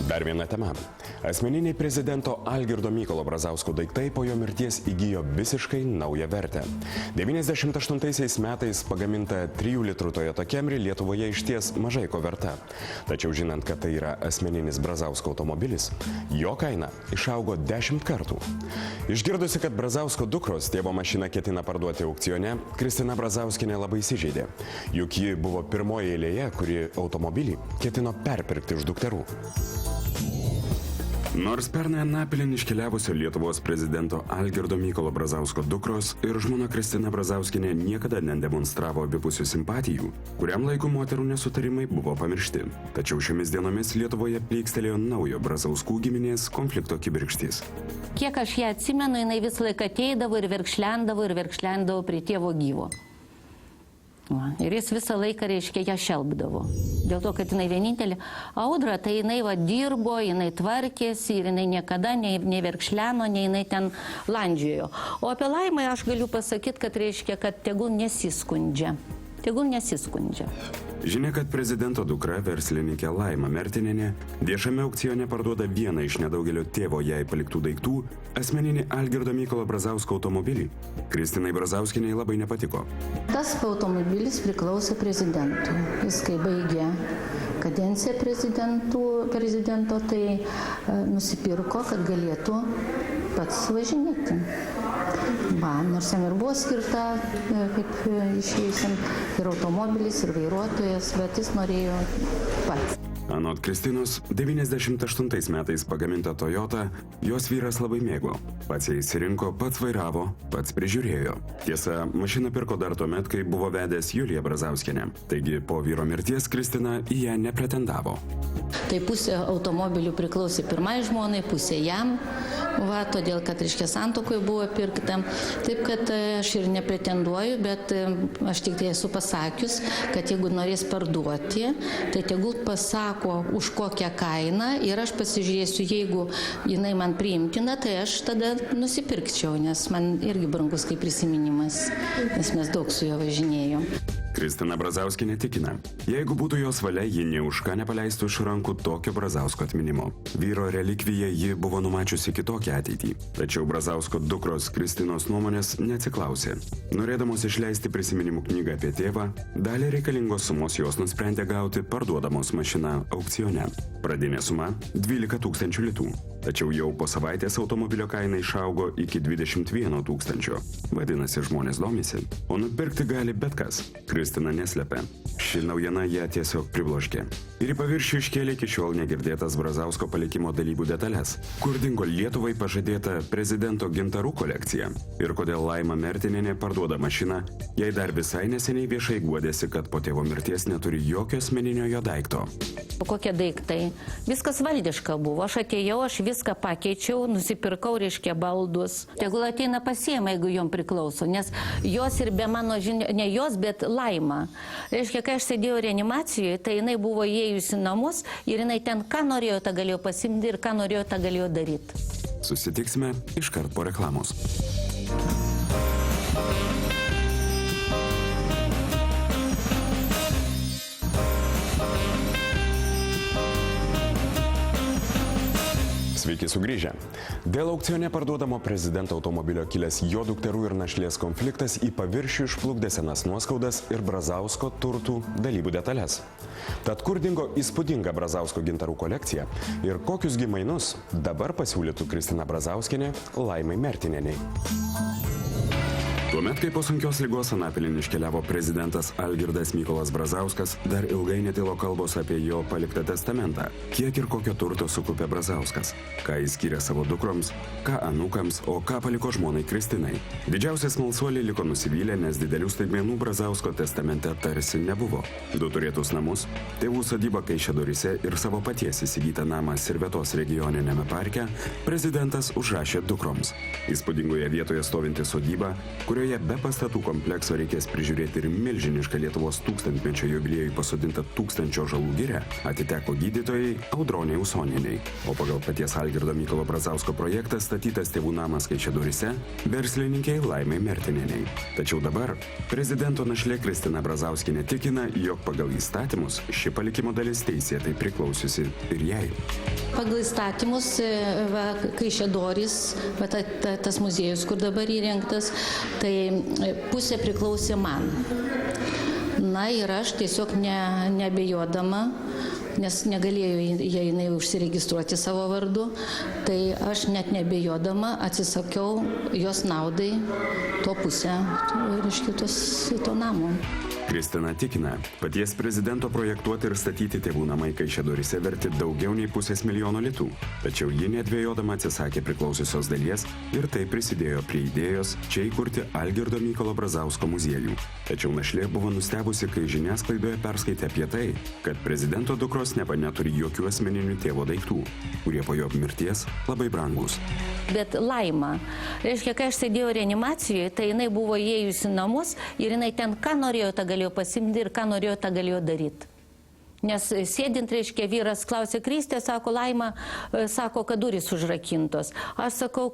Dar viena tema. Asmeniniai prezidento Algirdo Mykolo Brazausko daiktai po jo mirties įgijo visiškai naują vertę. 98 metais pagaminta 3 litrų Toyota Camry Lietuvoje išties mažai ko verta. Tačiau žinant, kad tai yra asmeninis Brazausko automobilis, jo kaina išaugo 10 kartų. Išgirdusi, kad Brazausko dukros tėvo mašiną ketina parduoti aukcione, Kristina Brazauskienė labai įsižeidė. Juk ji buvo pirmoji eilėje, kuri automobilį ketino perpirkti iš dukterų. Nors pernai Anapilin iškeliavusio Lietuvos prezidento Algirdo Mykolo Brazausko dukros ir žmona Kristina Brazauskienė niekada nedemonstravo abipusių simpatijų, kuriam laiku moterų nesutarimai buvo pamiršti. Tačiau šiomis dienomis Lietuvoje plykstelėjo naujo Brazauskų giminės konflikto kibirkštys. Kiek aš ją atsimenu, jinai visą laiką ateidavo ir verkšlendavo prie tėvo gyvo. Ir jis visą laiką, reiškia, ją šelpdavo. Dėl to, kad jinai vienintelė. Audra, tai jinai dirbo, jinai tvarkėsi ir jinai niekada nei verkšleno, nei jinai ten landžiojo. O apie Laimą aš galiu pasakyti, kad reiškia, kad tegul nesiskundžia. Žinia, kad prezidento dukra, verslininkė Laima Mertinienė, viešame aukcione parduoda vieną iš nedaugelio tėvo jai paliktų daiktų, asmeninį Algirdo Mykolo Brazausko automobilį, Kristinai Brazauskienei labai nepatiko. Tas automobilis priklausė prezidentui. Jis kai baigė kadenciją prezidento, tai nusipirko, kad galėtų pats važinėti. Nors jam ir buvo skirta, kaip išėjusiam, ir automobilis, ir vairuotojas, bet jis norėjo pats. Anot Kristinos, 98 metais pagaminta Toyota jos vyras labai mėgo. Pats ją išsirinko, pats vairavo, pats prižiūrėjo. Tiesa, mašiną pirko dar tuomet, kai buvo vedęs Julija Brazauskienė. Taigi po vyro mirties Kristina į ją nepretendavo. Tai pusė automobilių priklausė pirmai žmonai, pusė jam. Todėl, kad, reiškia, santuokoje buvo pirkta. Taip, kad aš ir nepretenduoju, bet aš tik tai esu pasakius, kad jeigu norės parduoti, tai tegul pasako, už kokią kainą ir aš pasižiūrėsiu, jeigu jinai man priimtina, tai aš tada nusipirkčiau, nes man irgi brangus kaip prisiminimas, nes mes daug su juo važinėjom. Kristina Brazauskienė tikina, jeigu būtų jos valia, ji nė už ką nepaleistų iš rankų tokio Brazausko atminimo. Vyro relikviją ji buvo numačiusi kitokią ateitį. Tačiau Brazausko dukros Kristinos nuomonės neatsiklausė. Norėdamos išleisti prisiminimų knygą apie tėvą, dalį reikalingos sumos jos nusprendė gauti parduodamos mašiną aukcione. Pradinė suma – 12 000 litų. Tačiau jau po savaitės automobilio kaina išaugo iki 21 000. Vadinasi, žmonės domisi, o nupirkti gali bet kas. Kristina neslepia. Ši naujiena ją tiesiog pribloškė. Ir į paviršių iškėlė iki šiol negirdėtas Brazausko palikimo dalybų detalės. Kur dingo Lietuvai pažadėta prezidento gintarų kolekcija? Ir kodėl Laima Mertinienė parduoda mašiną, jei dar visai neseniai viešai guodėsi, kad po tėvo mirties neturi jokio asmeninio jo daikto. Kokie daiktai? Viskas valdiška buvo. Aš atėjau, aš viską pakeičiau, nusipirkau, reiškia, baldus. Tegul ateina pasiema, jeigu jom priklauso, nes jos ir be mano žinių, ne jos, bet Laima. Reiškia, kai aš sėdėjau reanimacijoje, tai jinai buvo įėjusi namus ir jinai ten ką norėjo, tą galėjo pasimti ir ką norėjo, tą galėjo daryti. Susitiksime iškart po reklamos. Sveiki sugrįžę. Dėl aukcione parduodamo prezidento automobilio kilęs jo dukterų ir našlės konfliktas į paviršių išplukdė senas nuoskaudas ir Brazausko turtų dalybų detalės. Tad kur dingo įspūdinga Brazausko gintarų kolekcija ir kokius gi mainus dabar pasiūlytų Kristina Brazauskienė Laimai Mertinienei? Tuomet, kai po sunkios ligos Anapilin iškeliavo prezidentas Algirdas Mykolas Brazauskas, dar ilgai netilo kalbos apie jo paliktą testamentą. Kiek ir kokio turto sukupė Brazauskas, ką jis skyrė savo dukroms, ką anūkams, o ką paliko žmonai Kristinai. Didžiausias smalsuoliai liko nusivylę, nes didelių staigmenų Brazausko testamente tarsi nebuvo. 2 turėtus namus, tėvų sodybą Kaišiadoryse ir savo paties įsigytą namą Sirvetos regioniniame parke prezidentas užrašė dukroms. Įspūdingoje vietoje stovinti sodyba, kurioje be pastatų komplekso reikės prižiūrėti ir milžinišką Lietuvos 1000-mečio jubiliejui pasodintą 1000 žalų girią, atiteko gydytojai Audronei Usonienei. O pagal paties Algirdo Mykolo Brazausko projektą statytas tėvų namas Kaišiadoryse verslininkei Laimai Mertinienei. Tačiau dabar prezidento našlė Kristina Brazauskienė tikina, jog pagal įstatymus ši palikimo dalis teisėtai priklausiusi ir jai. Pagal įstatymus, Kaišiadorys, tas muziejus, kur dabar įrengtas, tai pusė priklausė man. Na ir aš tiesiog neabejodama, nes negalėjo jinai užsiregistruoti savo vardu, tai aš net neabejodama atsisakiau jos naudai to pusę, reiškia, to namo. Kristina tikina, paties prezidento projektuoti ir statyti tėvų namai Kaišiadoryse verti daugiau nei 500 000 litų. Tačiau ji nedvejodama atsisakė priklausiusios dalies ir tai prisidėjo prie idėjos čia įkurti Algirdo Mykolo Brazausko muziejų. Tačiau našlė buvo nustebusi, kai žiniasklaidoje perskaitė apie tai, kad prezidento dukros neva neturi jokių asmeninių tėvo daiktų, kurie po jo mirties labai brangus. Bet Laima, reiškia, kai aš sėdėjau reanimacijoje, tai jinai buvo įėjusi namus ir jinai ten ką norėjo, tą galėjo pasimti ir ką norėjo, tą galėjo daryti. Nes sėdint, reiškia, vyras klausė Kristė, sako, Laima, sako, kad durys užrakintos. Aš sakau,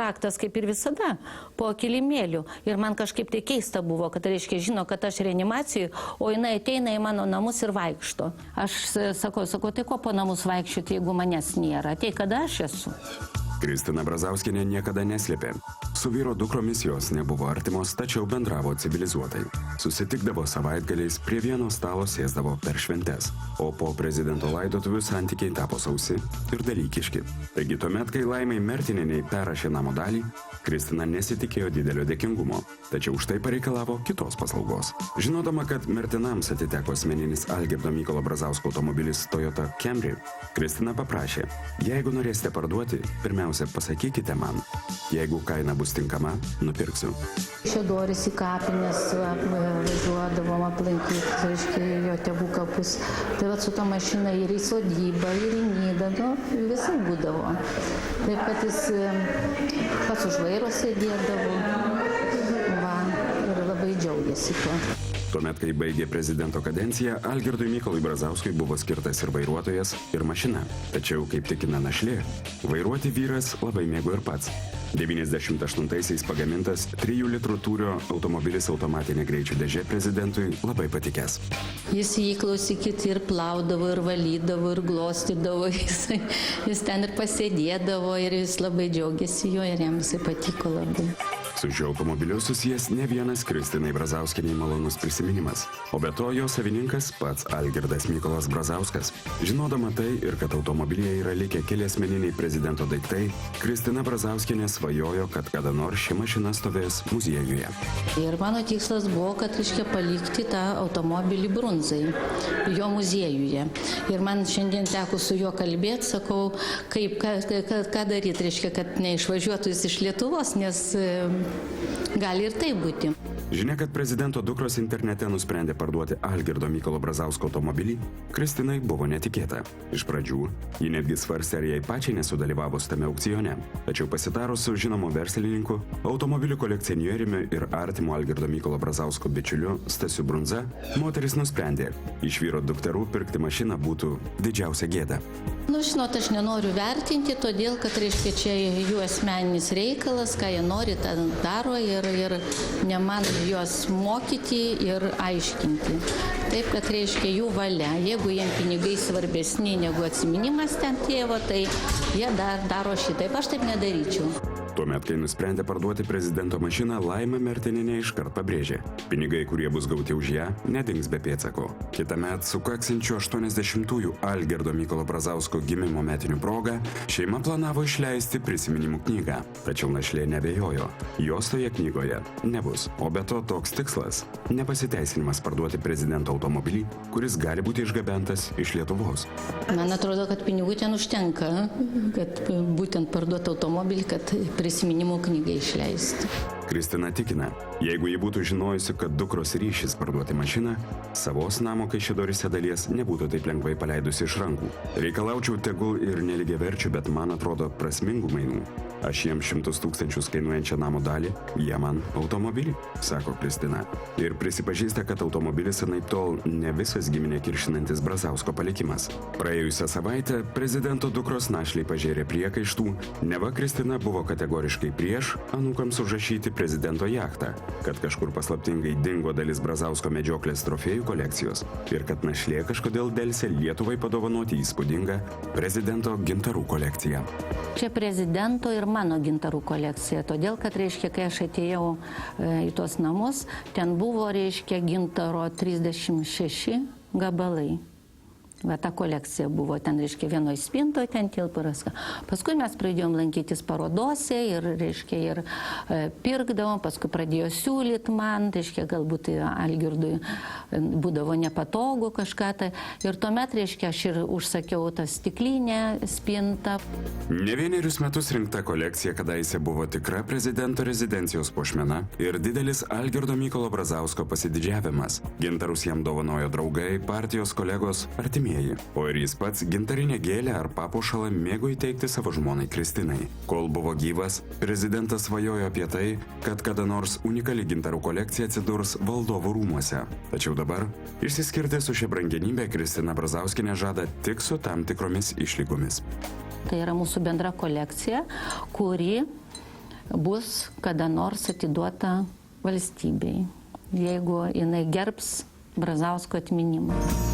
raktas kaip ir visada, po kilimėliu. Ir man kažkaip tai keista buvo, kad, reiškia, žino, kad aš reanimacijų, o jinai ateina į mano namus ir vaikšto. Aš sakau, tai ko po namus vaikščioti, jeigu manęs nėra? Tai kada aš esu? Kristina Brazauskienė niekada neslėpė. Su vyro dukromis jos nebuvo artimos, tačiau bendravo civilizuotai. Susitikdavo savaitgaliais, prie vieno stalo sėsdavo per šventes, o po prezidento laidotuvių santykiai tapo sausi ir dalykiški. Taigi tuomet, kai Laimai Mertinienei perrašė namo dalį, Kristina nesitikėjo didelio dėkingumo, tačiau už tai pareikalavo kitos paslaugos. Žinodama, kad Mertinams atiteko asmeninis Algirdo Mykolo Brazausko automobilis Toyota Camry, Kristina paprašė, jeigu norėsite parduoti, pirmiausia pasakykite man, jeigu kaina bus tinkama, nupirksiu. Kaišiadorys į kapines važiuodavom aplankyti, reiškia, jo tėvų kapus. Tai va su ta mašina ir į sodybą, ir į Nidą, visai būdavo. Taip, kad jis pats už vairo sėdėdavo, ir labai džiaugiasi tuo. Tuomet, kai baigė prezidento kadenciją, Algirdui Mykolui Brazauskui buvo skirtas ir vairuotojas, ir mašina. Tačiau, kaip tikina našlė, vairuoti vyras labai mėgo ir pats. 98-aisiais pagamintas 3 litrų tūrio automobilis automatinė greičių dėžė prezidentui labai patikęs. Jis jį, klausykit, ir plaudavo, ir valydavo, ir glostydavo, jis ten ir pasėdėdavo, ir jis labai džiaugiasi juo, ir jam jisai patiko labai. Su šiuo automobiliu susijęs ne vienas Kristinai Brazauskienei malonus prisiminimas, o be to jo savininkas pats Algirdas Mykolas Brazauskas. Žinodama tai ir kad automobilyje yra likę keli asmeniniai prezidento daiktai, Kristina Brazauskienė svajojo, kad kada nors ši mašina stovės muziejuje. Ir mano tikslas buvo, kad reiškia palikti tą automobilį Brunzai, jo muziejuje. Ir man šiandien teko su juo kalbėti, sakau, ką daryti, reiškia, kad neišvažiuotų jis iš Lietuvos, nes gali ir tai būti. Žinia, kad prezidento dukros internete nusprendė parduoti Algirdo Mykolo Brazausko automobilį, Kristinai buvo netikėta. Iš pradžių, ji netgi svarstė, ar jai pačiai nesudalyvavus tame aukcione. Tačiau pasitarus su žinomu verslininku, automobilių kolekcionieriumi ir artimu Algirdo Mykolo Brazausko bičiuliu Stasiu Brunza, moteris nusprendė, iš vyro dukterų pirkti mašiną būtų didžiausia gėda. Žinot, aš nenoriu vertinti, todėl, kad, reiškia, čia jų asmeninis reikalas, ką jie nori, tą daro ir ne man juos mokyti ir aiškinti. Taip, kad, reiškia, jų valia. Jeigu jiems pinigai svarbesni negu atsiminimas ten tėvo, tai jie daro šitaip. Aš taip nedaryčiau. Tuomet, kai nusprendė parduoti prezidento mašiną, Laima Mertinienė iškart pabrėžė, pinigai, kurie bus gauti už ją, nedings be pėdsako. Kitąmet sukaksinčio 80-ųjų Algirdo Mykolo Brazausko gimimo metinių proga šeima planavo išleisti prisiminimų knygą. Tačiau našlė neabejojo, jos toje knygoje nebus. O be to toks tikslas – nepasiteisinimas parduoti prezidento automobilį, kuris gali būti išgabentas iš Lietuvos. Man atrodo, kad pinigų ten užtenka, kad būtent parduoti automobilį, kad prisiminimų knygą išleisti. Kristina tikina, jeigu ji būtų žinojusi, kad dukros ryšis parduoti mašiną, savos namo Kaišiadoryse dalies nebūtų taip lengvai paleidusi iš rankų. Reikalaučiau tegul ir nelygiaverčių, bet man atrodo prasmingų mainų. Aš jiems 100 000 kainuojančią namo dalį, jie man automobilį, sako Kristina. Ir prisipažįsta, kad automobilis anaiptol ne visas giminė kiršinantis Brazausko palikimas. Praėjusią savaitę prezidento dukros našliai pažėrė priekaištų, neva Kristina buvo kategoriškai prieš anūkams užrašyti prezidento jachtą, kad kažkur paslaptingai dingo dalis Brazausko medžioklės trofėjų kolekcijos ir kad našlė kažkodėl delsė Lietuvai padovanoti įspūdingą prezidento gintarų kolekciją. Čia prezidento ir mano gintarų kolekcija, todėl kad, reiškia, kai aš atėjau į tuos namus, ten buvo, reiškia, gintaro 36 gabalai. Va, ta kolekcija buvo, ten, reiškia, vienoje spintoje, ten tilpo ir viską. Paskui mes pradėjom lankytis parodose ir, reiškia, ir pirkdavom, paskui pradėjo siūlyti man, reiškia, galbūt Algirdui būdavo nepatogu kažką tai. Ir tuomet, reiškia, aš ir užsakiau tą stiklinę spintą. Ne vienerius metus rinkta kolekcija kadaise buvo tikra prezidento rezidencijos puošmena ir didelis Algirdo Mykolo Brazausko pasididžiavimas. Gintarus jam dovanojo draugai, partijos kolegos, artimieji. O ir jis pats gintarinę gėlę ar papuošalą mėgo įteikti savo žmonai Kristinai. Kol buvo gyvas, prezidentas svajojo apie tai, kad kada nors unikali gintarų kolekcija atsidurs valdovų rūmuose. Tačiau dabar išsiskirti su šia brangenybė Kristina Brazauskienė žada tik su tam tikromis išlygomis. Tai yra mūsų bendra kolekcija, kuri bus kada nors atiduota valstybei, jeigu jinai gerbs Brazausko atminimą.